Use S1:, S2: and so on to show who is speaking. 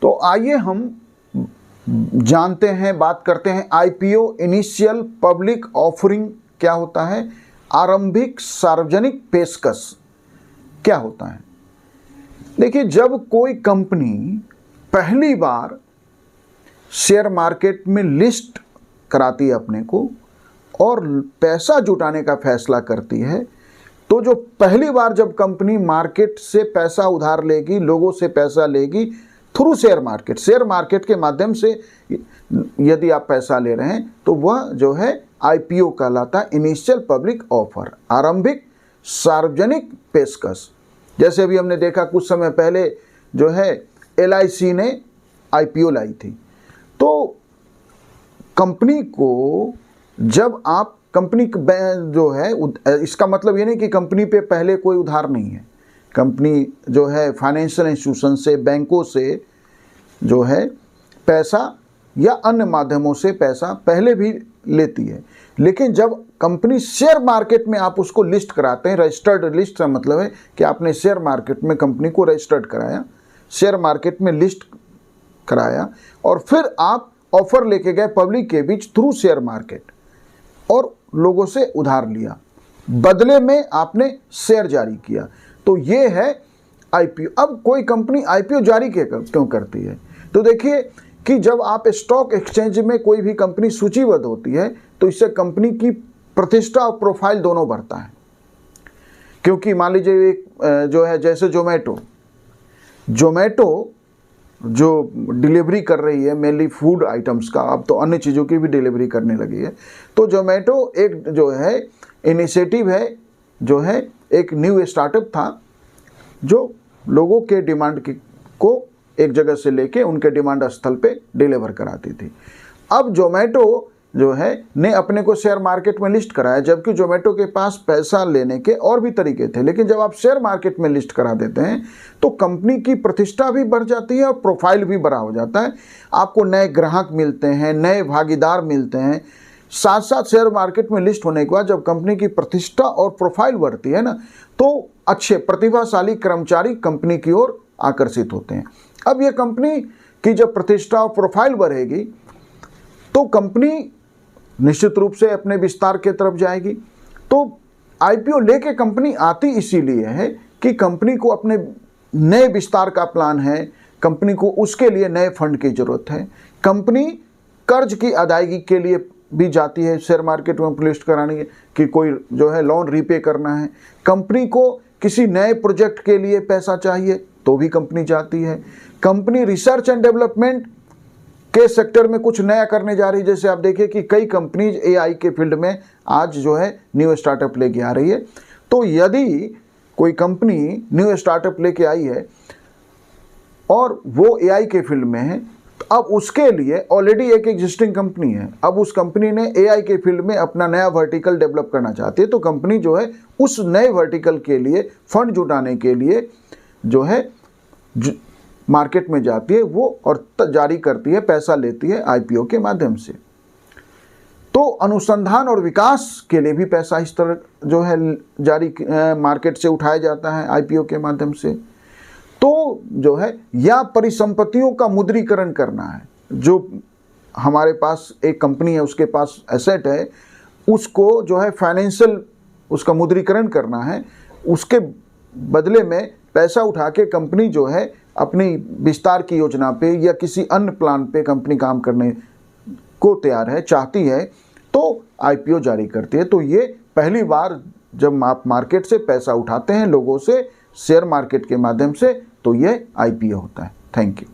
S1: तो आइए हम जानते हैं, बात करते हैं आईपीओ इनिशियल पब्लिक ऑफरिंग क्या होता है, आरंभिक सार्वजनिक पेशकश क्या होता है। देखिए, जब कोई कंपनी पहली बार शेयर मार्केट में लिस्ट कराती है अपने को और पैसा जुटाने का फैसला करती है, तो जो पहली बार जब कंपनी मार्केट से पैसा उधार लेगी, लोगों से पैसा लेगी थ्रू शेयर मार्केट के माध्यम से यदि आप पैसा ले रहे हैं, तो वह जो है आईपीओ कहलाता है, इनिशियल पब्लिक ऑफर, आरंभिक सार्वजनिक पेशकश। जैसे अभी हमने देखा कुछ समय पहले जो है एलआईसी ने आईपीओ लाई थी। तो कंपनी को जब आप कंपनी जो है, इसका मतलब ये नहीं कि कंपनी पे पहले कोई उधार नहीं है। कंपनी जो है फाइनेंशियल इंस्टीट्यूशन से, बैंकों से जो है पैसा या अन्य माध्यमों से पैसा पहले भी लेती है, लेकिन जब कंपनी शेयर मार्केट में आप उसको लिस्ट कराते हैं, रजिस्टर्ड लिस्ट का मतलब है कि आपने शेयर मार्केट में कंपनी को रजिस्टर्ड कराया, शेयर मार्केट में लिस्ट कराया और फिर आप ऑफर लेके गए पब्लिक के बीच थ्रू शेयर मार्केट और लोगों से उधार लिया, बदले में आपने शेयर जारी किया, तो ये है आईपीओ। अब कोई कंपनी आईपीओ जारी क्यों करती है? तो देखिए कि जब आप स्टॉक एक्सचेंज में कोई भी कंपनी सूचीबद्ध होती है तो इससे कंपनी की प्रतिष्ठा और प्रोफाइल दोनों बढ़ता है। क्योंकि मान लीजिए एक जो है जैसे जोमेटो जो डिलीवरी कर रही है मेनली फूड आइटम्स का, अब तो अन्य चीज़ों की भी डिलीवरी करने लगी है। तो जोमेटो एक जो है इनिशिएटिव है, जो है एक न्यू स्टार्टअप था जो लोगों के डिमांड को एक जगह से लेके उनके डिमांड स्थल पे डिलीवर कराती थी। अब जोमेटो जो है ने अपने को शेयर मार्केट में लिस्ट कराया, जबकि जोमेटो के पास पैसा लेने के और भी तरीके थे, लेकिन जब आप शेयर मार्केट में लिस्ट करा देते हैं तो कंपनी की प्रतिष्ठा भी बढ़ जाती है और प्रोफाइल भी बड़ा हो जाता है। आपको नए ग्राहक मिलते हैं, नए भागीदार मिलते हैं। साथ साथ शेयर मार्केट में लिस्ट होने के बाद जब कंपनी की प्रतिष्ठा और प्रोफाइल बढ़ती है ना, तो अच्छे प्रतिभाशाली कर्मचारी कंपनी की ओर आकर्षित होते हैं। अब ये कंपनी की जब प्रतिष्ठा और प्रोफाइल बढ़ेगी तो कंपनी निश्चित रूप से अपने विस्तार के तरफ जाएगी। तो आईपीओ लेके कंपनी आती इसीलिए है कि कंपनी को अपने नए विस्तार का प्लान है, कंपनी को उसके लिए नए फंड की जरूरत है। कंपनी कर्ज की अदायगी के लिए भी जाती है शेयर मार्केट में लिस्ट कराने कि कोई जो है लोन रीपे करना है। कंपनी को किसी नए प्रोजेक्ट के लिए पैसा चाहिए तो भी कंपनी जाती है। कंपनी रिसर्च एंड डेवलपमेंट के सेक्टर में कुछ नया करने जा रही है। जैसे आप देखिए कि कई कंपनीज एआई के फील्ड में आज जो है न्यू स्टार्टअप लेके आ रही है। तो यदि कोई कंपनी न्यू स्टार्टअप लेके आई है और वो एआई के फील्ड में है, तो अब उसके लिए ऑलरेडी एक एग्जिस्टिंग कंपनी है, अब उस कंपनी ने एआई के फील्ड में अपना नया वर्टिकल डेवलप करना चाहती है, तो कंपनी जो है उस नए वर्टिकल के लिए फंड जुटाने के लिए जो है मार्केट में जाती है वो और जारी करती है, पैसा लेती है आईपीओ के माध्यम से। तो अनुसंधान और विकास के लिए भी पैसा इस तरह जो है जारी मार्केट से उठाया जाता है आईपीओ के माध्यम से। तो जो है या परिसंपत्तियों का मुद्रीकरण करना है, जो हमारे पास एक कंपनी है उसके पास एसेट है, उसको जो है फाइनेंशियल उसका मुद्रीकरण करना है, उसके बदले में पैसा उठा के कंपनी जो है अपनी विस्तार की योजना पे या किसी अन्य प्लान पे कंपनी काम करने को तैयार है, चाहती है, तो आईपीओ जारी करती है। तो ये पहली बार जब आप मार्केट से पैसा उठाते हैं लोगों से शेयर मार्केट के माध्यम से, तो ये आईपीओ होता है। Thank you.